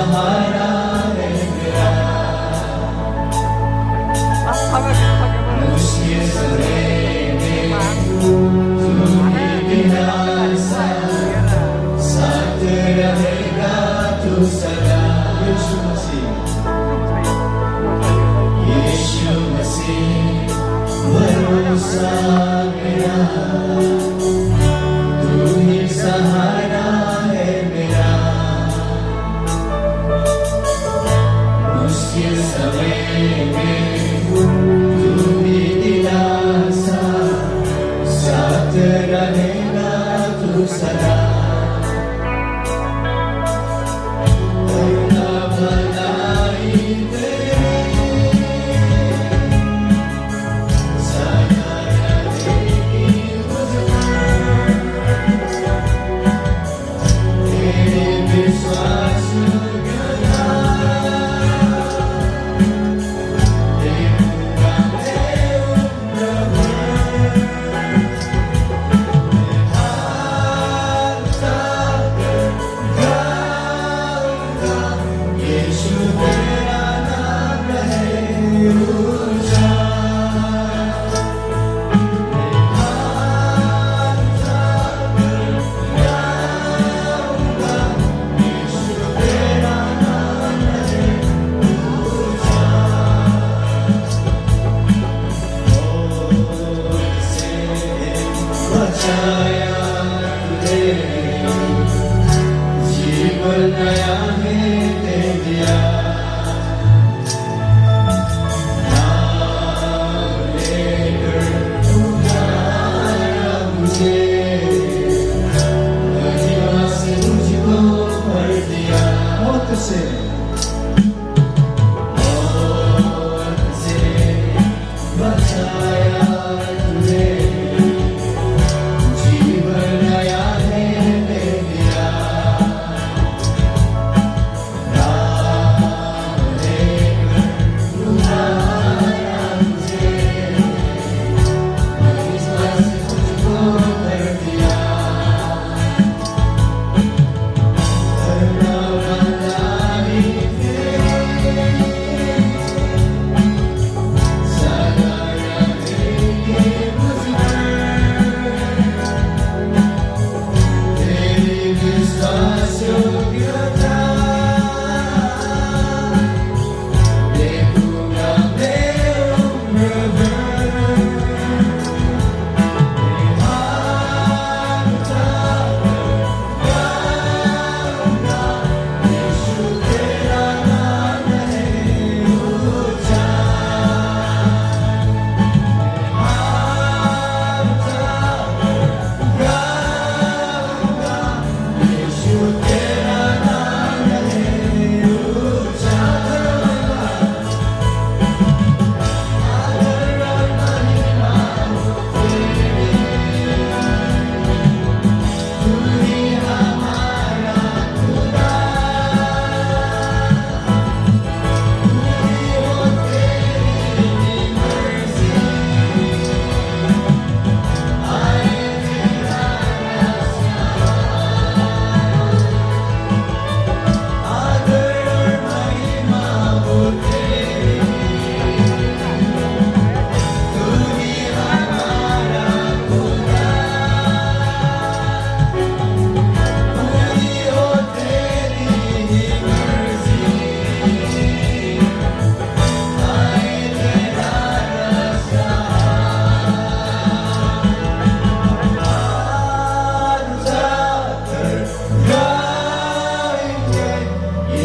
सहारा है मेरा। मुश्किल समय में तू ही दिलासा, साथ रहेगा तू सदा। यीशु मसीह भरोसा मेरा, तू ही सहारा है मेरा। मुश्किल समय में तू ही दिलासा, साथ रहेगा तू सदा। जीवन नया है दे दिया, नाम लेकर पुकारा मुझे, महिमा से मुझको भर दिया। मौत से बचाया तूने, जीवन नया है दे दिया।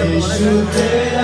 यीशु तेरा